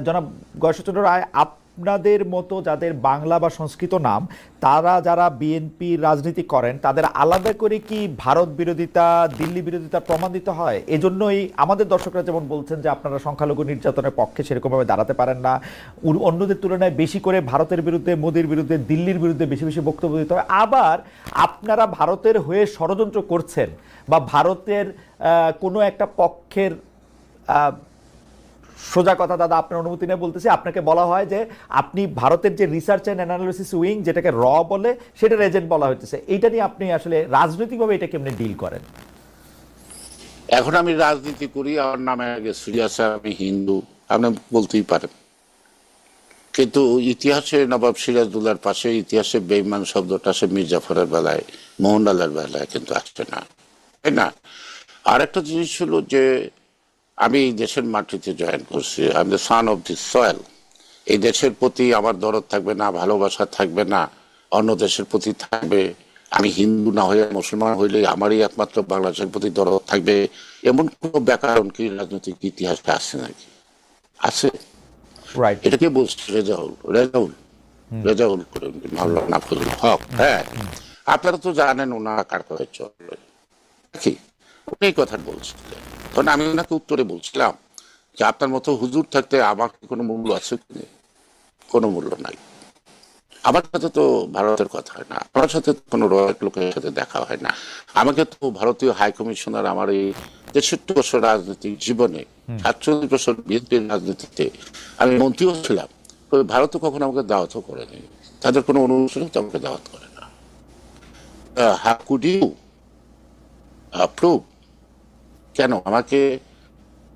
জনাব গয়েশ্বরচন্দ্র রায়, আপনাদের মতো যাদের বাংলা বা সংস্কৃত নাম, তারা যারা বিএনপি রাজনীতি করেন, তাদের আলাদা করে কি ভারত বিরোধিতা, দিল্লি বিরোধিতা প্রমাণ দিতে হয়? এজন্যই আমাদের দর্শকরা যেমন বলছেন যে আপনারা সংখ্যালঘু নির্যাতনের পক্ষে সেরকমভাবে দাঁড়াতে পারেন না, অন্যদের তুলনায় বেশি করে ভারতের বিরুদ্ধে, মোদির বিরুদ্ধে, দিল্লির বিরুদ্ধে বেশি বেশি বক্তব্য দিতে হয়। আবার আপনারা ভারতের হয়ে ষড়যন্ত্র করছেন বা ভারতের কোনো একটা পক্ষের, সোজা কথা দাদা আপনার অনুমতি নিয়ে বলতেছি, আপনাকে বলা হয় যে আপনি ভারতের যে রিসার্চ অ্যান্ড অ্যানালিসিস উইং, যেটাকে র বলে, সেটার এজেন্ট বলা হচ্ছে। এইটা নিয়ে আপনি আসলে রাজনৈতিকভাবে এটা কেমনে ডিল করেন? এখন আমি রাজনীতি করি, আমার নামে আগে সিরিয়াস, আমি হিন্দু, আপনি বলতেই পারেন, কিন্তু ইতিহাসে নবাব সিরাজদৌল্লার পাশে ইতিহাসে বেঈমান শব্দটা আসে মির্জাফরের বেলায়, মোহনলালের বেলায় কিন্তু আসছে না, তাই না? আর একটা জিনিস হলো যে আমি এই দেশের মাটিতে জয়েন করছি, I am the son of this soil. এই দেশের প্রতি আমার দরদ থাকবে না, ভালোবাসা থাকবে না, অন্য দেশের প্রতি থাকবে। আমি হিন্দু না হয়ে মুসলমান হইলে আমারই একমাত্র বাংলাদেশের প্রতি দরদ থাকবে, এমন কোন ব্যাকরণ কি রাজনৈতিক ইতিহাসে আছে নাকি? আছে? রাইট। এটাকে বলছে রেজাউল, রেজাউল রেজাউল করিম মাওলানা নাফিজুল হক। হ্যাঁ, আপনারা তো জানেন ওনারা কার কথা চলে কি, উনি এই কথা বলছিলেন। তখন আমি ওনাকে উত্তরে বলছিলাম যে আপনার মতো হুজুর থাকতে আমার কোনো মূল্য আছে কি? কোনো মূল্য নাই। আমার সাথে তো ভারতের কথা হয় না, আমার সাথে কোনো রয়্যাল লোকের সাথে দেখা হয় না। আমাকে তো ভারতীয় হাই কমিশনার আমার এই 63 বছর রাজনৈতিক জীবনে, 47 বছর বিএনপির রাজনীতিতে আমি মন্ত্রীও ছিলাম, ভারতও কখনো আমাকে দাওয়াতও করেনি, তাদের কোনো অনুষ্ঠানে তো আমাকে দাওয়াত করে না। How could you approve? কেন আমাকে?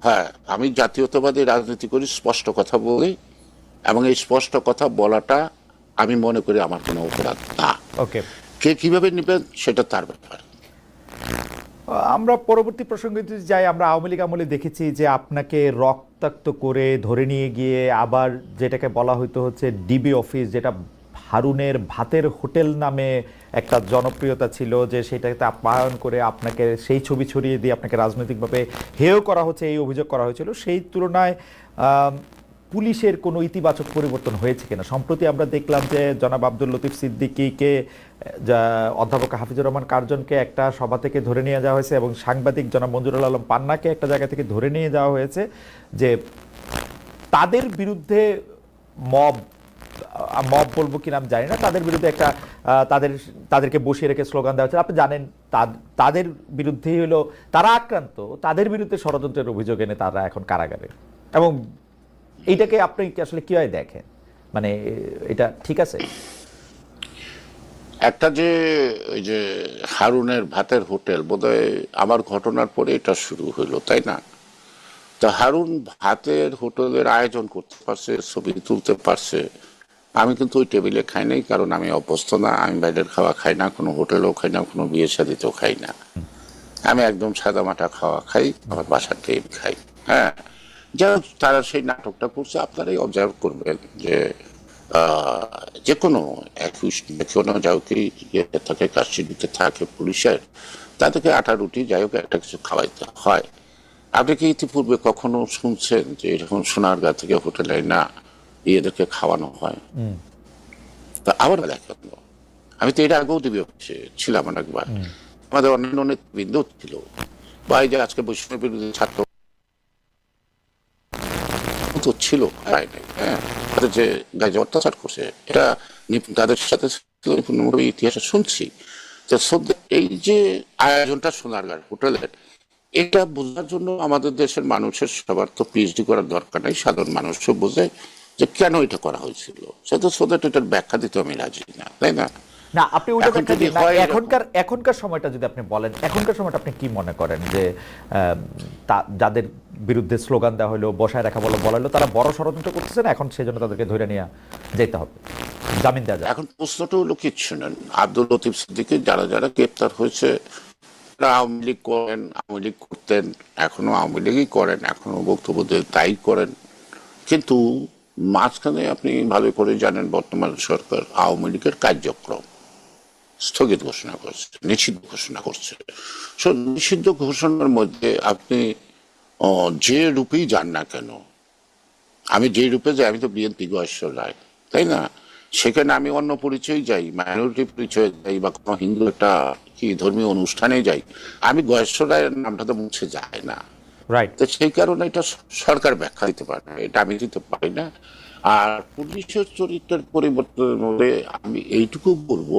হ্যাঁ, আমি জাতীয়তাবাদী রাজনীতি করি, স্পষ্ট কথা বলি, এবং এই স্পষ্ট কথা বলাটা আমি মনে করি আমার কোনো অপরাধ না। ওকে, কে কিভাবে নেবেন সেটা তার ব্যাপার। আমরা পরবর্তী প্রসঙ্গে যদি যাই, আমরা আওয়ামী লীগ আমলে দেখেছি যে আপনাকে রক্তাক্ত করে ধরে নিয়ে গিয়ে আবার যেটাকে বলা হইতো হচ্ছে ডিবি অফিস, যেটা হারুনের ভাতের হোটেল নামে একটা জনপ্রিয়তা ছিল, যে সেটাকে আপ্যায়ন করে আপনাকে সেই ছবি ছড়িয়ে দিয়ে আপনাকে রাজনৈতিকভাবে হেয় করা হচ্ছে, এই অভিযোগ করা হয়েছিল। সেই তুলনায় পুলিশের কোনো ইতিবাচক পরিবর্তন হয়েছে কিনা? সম্প্রতি আমরা দেখলাম যে জনাব আব্দুল লতিফ সিদ্দিকীকে, অধ্যাপক হাফিজুর রহমান কার্জনকে একটা সভা থেকে ধরে নিয়ে যাওয়া হয়েছে, এবং সাংবাদিক জনাব মঞ্জুরুল আলম পান্নাকে একটা জায়গা থেকে ধরে নিয়ে যাওয়া হয়েছে, যে তাদের বিরুদ্ধে মব, মব বলবো কি নাম জানি না, তাদের বিরুদ্ধে একটা তাদেরকে বসিয়ে রেখে স্লোগান দেওয়া হচ্ছে। আপনি জানেন তাদের বিরুদ্ধেই হলো তারা আক্রান্ত, তাদের বিরুদ্ধে ষড়যন্ত্রের অভিযোগ এনে তারা এখন কারাগারে। এবং এইটাকে আপনি আসলে কিভাবে দেখেন? মানে এটা ঠিক আছে? একটা যে ওই যে হারুনের ভাতের হোটেল বোধহয় আমার ঘটনার পরে এটা শুরু হইলো, তাই না? তা হারুন ভাতের হোটেলের আয়োজন করতে পারছে, ছবি তুলতে পারছে, আমি কিন্তু ওই টেবিলে খাই নাই, কারণ আমি অভ্যস্ত না, আমি বাইরের খাওয়া খাই না, কোনো হোটেলেও খাই না, কোনো বিয়ে শাদিতেও খাই না, আমি একদম সাদা মাটা খাওয়া খাই, আমার বাসার টেবিল খাই। হ্যাঁ, যাই হোক, তারা সেই নাটকটা করছে, আপনারাই অবজার্ভ করবেন যে যে কোনো যাই হোক থাকে, কাস্টডিতে থাকে পুলিশের, তাদেরকে আটা রুটি যাই হোক একটা কিছু খাওয়াইতে হয়। আপনি কি ইতিপূর্বে কখনো শুনছেন যে এরকম সোনারগাঁ থেকে হোটেলে না এদেরকে খাওয়ানো হয়? তা আবার বেলা কেন? আমি তো এটা আগেও দিবি ছিলাম অনেকবার, আমাদের অন্যান্য নেতৃবৃন্দ ছিল, বা এই যে আজকে বৈষম্য বিরোধী ছাত্র তো ছিল, হ্যাঁ, তাদের যে গায়ে অত্যাচার করছে, এটা তাদের সাথে ইতিহাসে শুনছি। এই যে আয়োজনটা সোনারগাঁর হোটেলের, এটা বোঝার জন্য আমাদের দেশের মানুষের সবার তো পিএইচডি করার দরকার নেই, সাধারণ মানুষও বোঝে যে কেন এটা করা হয়েছিল, সেটা সোদের এটার ব্যাখ্যা দিতে আমি রাজি না, তাই না? না, আপনি ওইটা ব্যাখ্যা দিন না। এখনকার সময়টা যদি আপনি বলেন, এখনকার সময়টা আপনি কি মনে করেন যে যাদের বিরুদ্ধে স্লোগান দেওয়া হলো, বসায় রাখা বলা হলো, তারা বড় ষড়যন্ত্র করতেছে না এখন, সেই জন্য তাদেরকে ধরে নিয়ে যেতে হবে, জামিন দেওয়া যায়? এখন প্রশ্নটা হলো কিচ্ছু নেন, আব্দুল লতিফ সিদ্দিকী যারা যারা গ্রেপ্তার হয়েছে আওয়ামী লীগ করেন, আওয়ামী লীগ করতেন, এখনো আওয়ামী লীগই করেন, এখনো বক্তব্য তাই করেন, কিন্তু মাঝখানে আপনি ভালো করে জানেন বর্তমান সরকার আওয়ামী লীগের কার্যক্রম স্থগিত ঘোষণা করছে, নিষিদ্ধ ঘোষণা করছে। নিষিদ্ধ ঘোষণার মধ্যে আপনি যে রূপেই যান না কেন, আমি যেই রূপে যাই, আমি তো বিএনপি গয়েশ্বর রায়, তাই না? সেখানে আমি অন্য পরিচয় যাই, মাইনরিটি পরিচয় যাই, বা কোনো হিন্দু একটা কি ধর্মীয় অনুষ্ঠানে যাই, আমি গয়েশ্বর রায়ের নামটা তো মুছে যায় না। রাইট। তো সেই কারণে এটা সরকার ব্যাখ্যা দিতে পারে না, এটা আমি দিতে পারি না। আর পুলিশের চরিত্রের পরিবর্তনের মধ্যে আমি এইটুকু বলবো,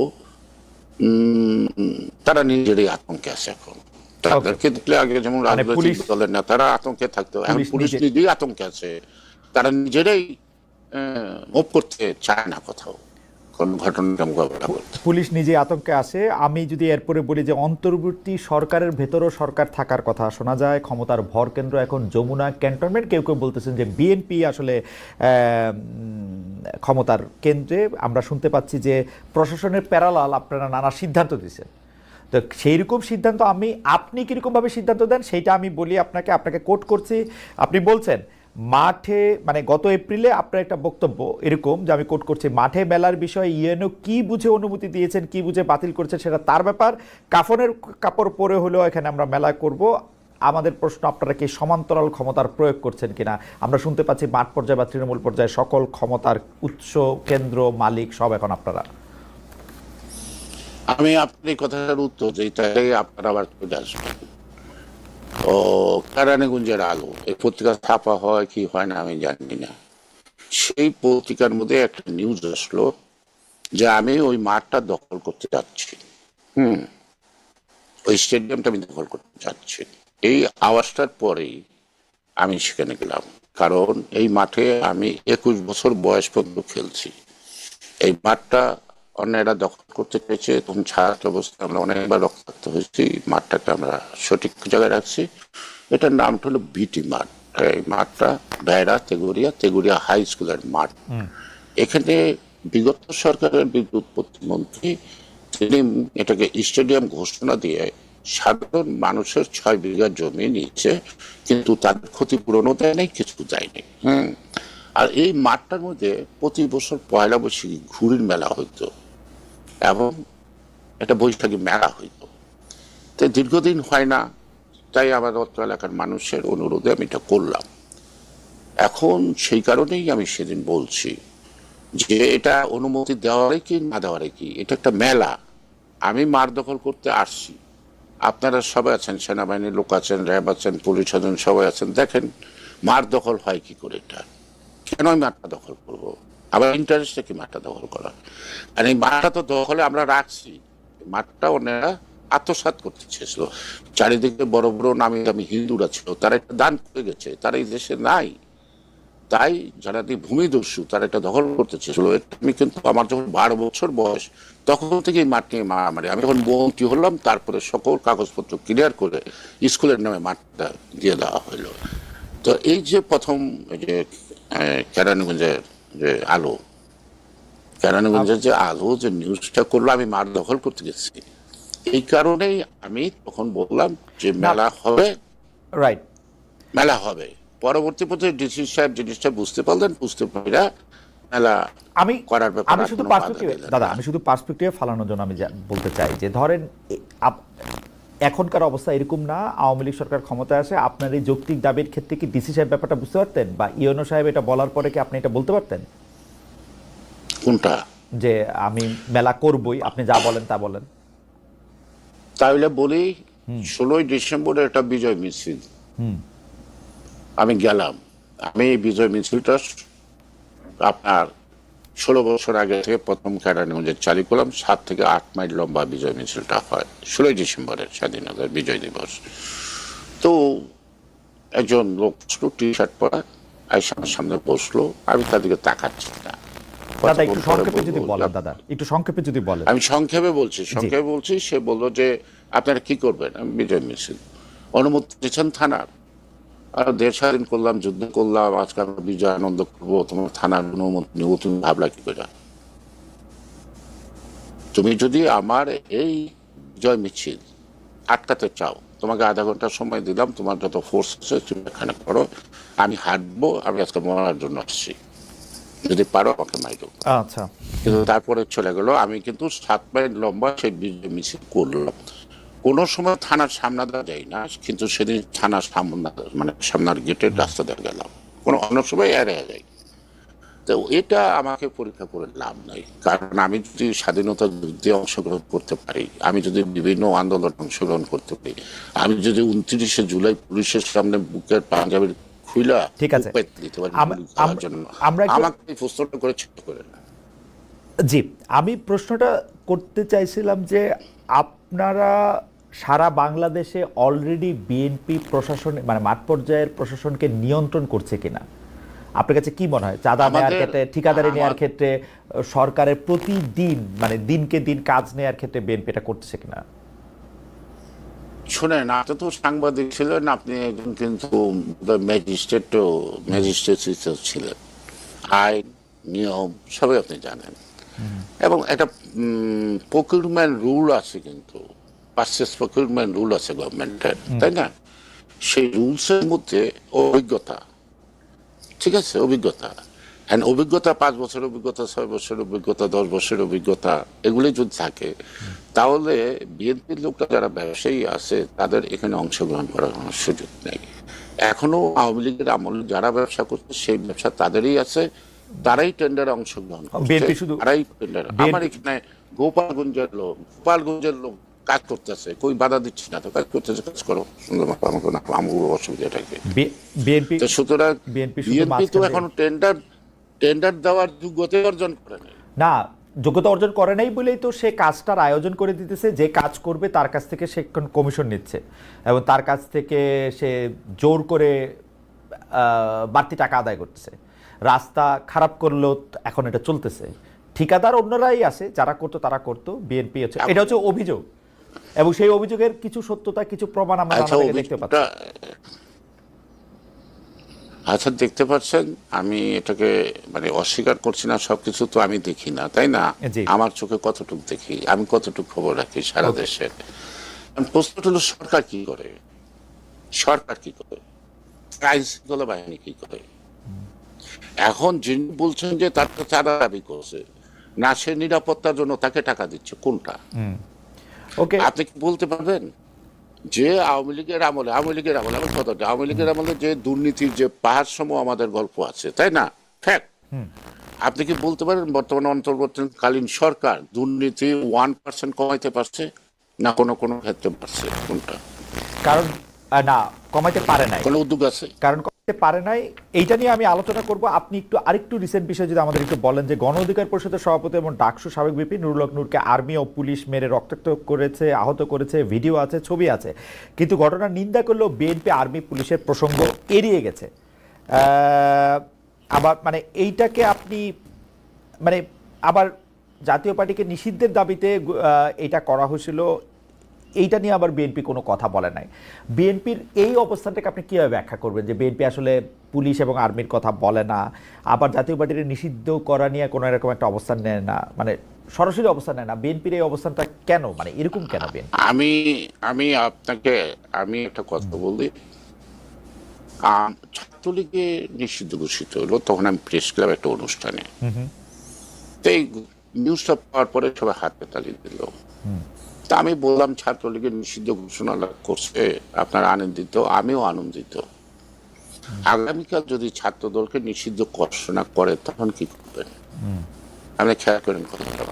তারা নিজেরই আতঙ্কে আছে এখন। ওকে, তাদেরকে দেখলে আগে যেমন মানে রাজনৈতিক পুলিশ দলের নেতারা আতঙ্কে থাকতো, এখন পুলিশ পুলিশ নিজে নিজেই আতঙ্কে আছে। তারা নিজেরাই মুভ করতে চায় না কোথাও কোন ঘটনাটা মোকাবেলা করতে। পুলিশ নিজে আতঙ্কে আছে। আমি যদি এরপরে বলি যে অন্তর্বর্তী সরকারের ভেতরও সরকার থাকার কথা শোনা যায়, ক্ষমতার ভর কেন্দ্র এখন যমুনা ক্যান্টনমেন্ট, কেউ কেউ বলতেছেন যে বিএনপি আসলে ক্ষমতার কেন্দ্রে। আমরা শুনতে পাচ্ছি যে প্রশাসনের প্যারালাল আপনারা নানা সিদ্ধান্ত দিচ্ছেন। তো সেই রকম সিদ্ধান্ত আপনি কীরকমভাবে সিদ্ধান্ত দেন সেইটা আমি বলি আপনাকে কোট করছি। আপনি বলছেন মাঠে, মানে গত এপ্রিলে আপনার একটা বক্তব্য এরকম যে, আমি কোট করছি, মাঠে মেলার বিষয়ে ইউএনও কি বুঝে অনুমতি দিয়েছেন, কি বুঝে বাতিল করেছেন সেটা তার ব্যাপার, কাফনের কাপড় পরে হলেও এখানে আমরা মেলা করব। আমাদের প্রশ্ন, আপনারা কি সমান্তরাল ক্ষমতার প্রয়োগ করছেন কিনা? আমরা শুনতে পাচ্ছি মাঠ পর্যায়ে বা তৃণমূল পর্যায়ে সকল ক্ষমতার উৎস, কেন্দ্র, মালিক সব এখন আপনারা। আমি আপনার এই কথাটার উত্তর যেটাই আপনারা আবার চলে আসবেন। ও কেরানীগঞ্জের আলো, এই পত্রিকা ছাপা হয় কি হয় না আমি জানি না, সেই পত্রিকার মধ্যে একটা নিউজ আসলো যে আমি ওই মাঠটা দখল করতে যাচ্ছি। ওই স্টেডিয়ামটা আমি দখল করতে যাচ্ছি। এই আওয়াজটার পরেই আমি সেখানে গেলাম, কারণ এই মাঠে আমি 21 বছর বয়স পর্যন্ত খেলছি। এই মাঠটা অন্যেরা দখল করতে পেরেছে, তখন ছাত্র অবস্থায় আমরা অনেকবার রক্তাক্ত হয়েছি, মাঠটাকে আমরা সঠিক জায়গায় রাখছি। এটার নামটা হলো বিটি মাঠ। এই মাঠটা বেড়া তেগুড়িয়া হাই স্কুলের মাঠ। এখানে বিগত সরকারের বিদ্যুৎ প্রতিমন্ত্রী তিনি এটাকে স্টেডিয়াম ঘোষণা দিয়ে সাধারণ মানুষের 6 বিঘা জমি নিয়েছে, কিন্তু তাদের ক্ষতিপূরণও দেয় নাই, কিছু দেয়নি। আর এই মাঠটার মধ্যে প্রতি বছর পয়লা বৈশাখী ঘুড়ির মেলা হইতো এবং একটা বৈশাখী মেলা হইতো। তো দীর্ঘদিন হয় না, তাই আমার অত্র এলাকার মানুষের অনুরোধে আমি এটা করলাম। এখন সেই কারণেই আমি সেদিন বলছি যে এটা অনুমতি দেওয়ারে কি না দেওয়ারে কি, এটা একটা মেলা। আমি মাঠ দখল করতে আসছি, আপনারা সবাই আছেন, সেনাবাহিনীর লোক আছেন, র্যাব আছেন, পুলিশ আছেন, সবাই আছেন, দেখেন মাঠ দখল হয় কি করে। এটা কেন আমি মাঠটা দখল করবো? আবার ইন্টারেস্টে কি মাঠটা দখল করা? আর এই মাঠটা তো দখলে আমরা রাখছি, মাঠটা অন্যরা আত্মসাৎ করতে চেয়েছিল। চারিদিকে বড় বড় নামি দামি হিন্দুরা ছিল, তারা এটা দান করে গেছে, তারা এই দেশে নাই। তাই যারা ভূমিদস্যু তারা এটা দখল করতে চেয়েছিল। আমি কিন্তু আমার যখন 12 বছর বয়স তখন থেকে এই মাঠ নিয়ে মারামারি। আমি যখন মন্ত্রী হলাম তারপরে সকল কাগজপত্র ক্লিয়ার করে স্কুলের নামে মাঠটা দিয়ে দেওয়া হলো। তো এই যে প্রথম যে কেরানীগঞ্জের যে আলো, কেরানীগঞ্জের যে আলো যে নিউজটা করলো আমি মাঠ দখল করতে গেছি, এই কারণেই আমি তখন বললাম যে মেলা হবে। রাইট। মেলা হবে। পরবর্তী পথে ডিসি সাহেব জিনিসটা বুঝতে পারলেন, বুঝতে পারা মেলা আমি করার ব্যাপারে আমি শুধু পার্সপেক্টিভে দাদা, আমি শুধু পার্সপেক্টিভে ফালানোর জন্য আমি বলতে চাই যে, ধরেন এখনকার অবস্থা এরকম না, আওয়ামী লীগ সরকার ক্ষমতায় আসে, আপনার এই যৌক্তিক দাবির ক্ষেত্রে কি ডিসি সাহেব ব্যাপারটা বুঝতে পারতেন, বা ইউএনও সাহেব এটা বলার পরে কি আপনি এটা বলতে পারতেন কোনটা যে আমি মেলা করবই, আপনি যা বলেন তা বলেন? তাহলে বলি, 16ই ডিসেম্বরে একটা বিজয় মিছিল আমি গেলাম। আমি এই বিজয় মিছিলটা আপনার 16 বছর আগে থেকে প্রথম কেরানীগঞ্জে চালু করলাম। 7 থেকে 8 মাইল লম্বা বিজয় মিছিলটা হয় 16ই ডিসেম্বরের স্বাধীনতার বিজয় দিবস। তো একজন লোক টি শার্ট পরা আইসার সামনে বসলো, আমি তাদেরকে তাকাচ্ছি না। দাদা একটু সংক্ষেপে যদি বলেন, দাদা একটু সংক্ষেপে যদি বলেন। আমি সংক্ষেপে বলছি। সে বললো যে আপনারা কি করবেন? আমি বিজয় মিছিল। অনুমতি দিয়েছেন থানার? আর দেশ স্বাধীন করলাম, যুদ্ধ করলাম, আজকে আমরা বিজয় আনন্দ করবো, তোমার থানার অনুমতি নেব, তুমি ভাবলা কি করে? তুমি যদি আমার এই বিজয় মিছিল আটকাতে চাও, তোমাকে আধা ঘন্টা সময় দিলাম, তোমার যত ফোর্স আছে তুমি এখানে করো, আমি হাঁটবো, আমি আজকে মরার জন্য আসছি, যদি পারো আমাকে মাইরো। আচ্ছা। কিন্তু তারপরে চলে গেল। আমি কিন্তু 7 মাইল লম্বা সেই বিজয় মিছিল করলাম। কোনো সময় থানার সামনে দেওয়া যায় না, কিন্তু সেদিন থানার সামনে মানে সামনার গেটের রাস্তা দিয়ে গেলাম। কোনো অন্য সময় এড়িয়ে যায়। তো এটা আমাকে পরীক্ষা করে লাভ নাই, কারণ আমি যদি স্বাধীনতার যুদ্ধে অংশগ্রহণ করতে পারি, আমি যদি বিভিন্ন আন্দোলনে অংশগ্রহণ করতে পারি, আমি যদি 29শে জুলাই পুলিশের সামনে বুকের পাঞ্জাবির খুইলা ঠিক আছে, দিতে পারি জন্য, আমরা আমাকে এই প্রশ্নটা করে ছোট করে না। জি, আমি প্রশ্নটা করতে চাইছিলাম যে আপনারা সারা বাংলাদেশে অলরেডি বিএনপি প্রশাসন মানে মাঠ পর্যায়ের প্রশাসনকে নিয়ন্ত্রণ করছে কিনা, আপনার কাছে কি মনে হয়? চাঁদা নেওয়ার ক্ষেত্রে, ঠিকাদারি নেওয়ার ক্ষেত্রে, সরকারের প্রতিদিন মানে দিনকে দিন কাজ নেওয়ার ক্ষেত্রে বিএনপি এটা করতেছে কিনা? শোনেন, আপনি তো সাংবাদিক ছিলেন, আপনি একজন কিন্তু ম্যাজিস্ট্রেট ছিলেন, আইন নিয়ম সবই আপনি জানেন, এবং একটা প্রকিউরমেন্ট রুল আছে, কিন্তু পারচেস প্রকিউরমেন্ট রুল আছে গভর্নমেন্টের, তাই না? সেই রুলসের মধ্যে অভিজ্ঞতা, ঠিক আছে, অভিজ্ঞতা, অভিজ্ঞতা 5 বছরের অভিজ্ঞতা, 6 বছরের অভিজ্ঞতা, 10 বছরের অভিজ্ঞতা, এগুলি যদি থাকে, তাহলে বিএনপির লোকরা যারা ব্যবসায়ী আছে তাদের এখানে অংশগ্রহণ করার কোনো সুযোগ নেই। এখনো আওয়ামী লীগের আমলে যারা ব্যবসা করছে সেই ব্যবসা তাদেরই আছে, তারাই টেন্ডারে অংশগ্রহণ করছে, তারাই টেন্ডার। আমার এখানে গোপালগঞ্জের লোক কাজ করতেছে, কই বাধা দিচ্ছি না তো, কাজ করতেছে, কাজ করো সুন্দর মতো, আমার অসুবিধা থাকবে। সুতরাং বিএনপি তো এখন টেন্ডার দেওয়ার যোগ্যতা অর্জন করে নাই। না, যোগ্যতা অর্জন করে নাই বলেই তো সে কাজটার আয়োজন করে দিতেছে, যে কাজ করবে তার কাছ থেকে সে কমিশন নিচ্ছে এবং তার কাছ থেকে সে জোর করে বাড়তি টাকা আদায় করতেছে। রাস্তা খারাপ করলেও এখন এটা চলতেছে, ঠিকাদার অন্যরাই আছে, যারা করতো তারা করতো, বিএনপি হচ্ছে, এটা হচ্ছে অভিযোগ, এবং সেই অভিযোগের কিছু সত্যতা, কিছু প্রমাণ আমরা দেখতে পাচ্ছি। আচ্ছা, দেখতে পাচ্ছেন, আমি এটাকে মানে অস্বীকার করছি না, সবকিছু তো আমি দেখি না, তাই না? আমার চোখে কতটুকু দেখি, আমি কতটুকু খবর রাখি সারা দেশের। প্রশ্নটা হলো, সরকার কি করে? সরকার কি করে? আইন শৃঙ্খলা বাহিনী কি করে? এখন যিনি বলছেন যে তার চাঁদা দাবি করছে না, সে নিরাপত্তার জন্য তাকে টাকা দিচ্ছে, কোনটা? আপনি কি বলতে পারবেন যে আওয়ামী লীগের আমলে আমার কথা, আওয়ামী লীগের আমলে যে দুর্নীতির যে পাহাড় সম আমাদের গল্প আছে, তাই না? ফ্যাক্ট। আপনি কি বলতে পারেন বর্তমানে অন্তর্বর্তীকালীন সরকার দুর্নীতি 1% কমাইতে পারছে না? কোনো ক্ষেত্রে পারছে? কোনটা? কারণ না, কমাইতে পারে নাই। কোনো উদ্যোগ আছে? কারণ কমাইতে পারে নাই, এইটা নিয়ে আমি আলোচনা করব। আপনি আরেকটু রিসেন্ট বিষয় যদি আমাদের একটু বলেন, যে গণ অধিকার পরিষদের সভাপতি এবং ডাকসু সাবেক ভিপি নুরুল হক নূরকে আর্মি ও পুলিশ মেরে রক্তাক্ত করেছে, আহত করেছে, ভিডিও আছে, ছবি আছে, কিন্তু ঘটনার নিন্দা করলেও বিএনপি আর্মি পুলিশের প্রসঙ্গ এড়িয়ে গেছে। আবার মানে এইটাকে আপনি মানে আবার জাতীয় পার্টিকে নিষিদ্ধের দাবিতে এইটা করা হয়েছিল, এইটা নিয়ে আবার বিএনপি কোনো কথা বলে নাই। বিএনপির এই অবস্থানটাকে আপনি কীভাবে ব্যাখ্যা করবেন, যে বিএনপি আসলে পুলিশ এবং আর্মির কথা বলে না, আবার জাতীয় পার্টির নিষিদ্ধ করা নিয়ে কোনো এরকম একটা অবস্থান নেয় না, মানে সরাসরি অবস্থান নেয় না? বিএনপির এই অবস্থানটা কেন, মানে এরকম কেন বিএনপি? আমি আপনাকে একটা কথা বলি। ছাত্রলীগে নিষিদ্ধ ঘোষিত হলো, তখন আমি প্রেস ক্লাব একটা অনুষ্ঠানে, এই নিউজটা পাওয়ার পরে সবাই হাতে তালি দিল। তা আমি বললাম, ছাত্রলীগের নিষিদ্ধ ঘোষণা করছে, আপনারা আনন্দিত, আমিও আনন্দিত। আগামীকাল যদি ছাত্র দলকে নিষিদ্ধ ঘোষণা করে তখন কি করবেন? আপনি খেয়াল করেন কথাটা।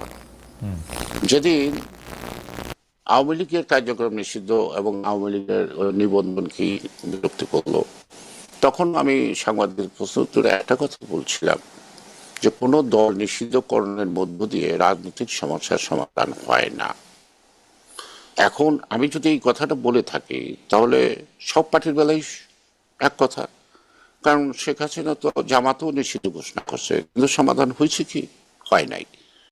যেদিন আওয়ামী লীগের কার্যক্রম নিষিদ্ধ এবং আওয়ামী লীগের নিবন্ধন কি বিরক্তি করলো, তখন আমি সাংবাদিক প্রশ্ন উত্তরে একটা কথা বলছিলাম, যে কোনো দল নিষিদ্ধকরণের মধ্য দিয়ে রাজনৈতিক সমস্যার সমাধান হয় না। এখন আমি যদি এই কথাটা বলে থাকি, তাহলে সব পার্টির বেলায় এক কথা, কারণ শেখ হাসিনা তো জামাতও নিষিদ্ধ ঘোষণা করছে, কিন্তু সমাধান হয়েছে কি? হয় নাই।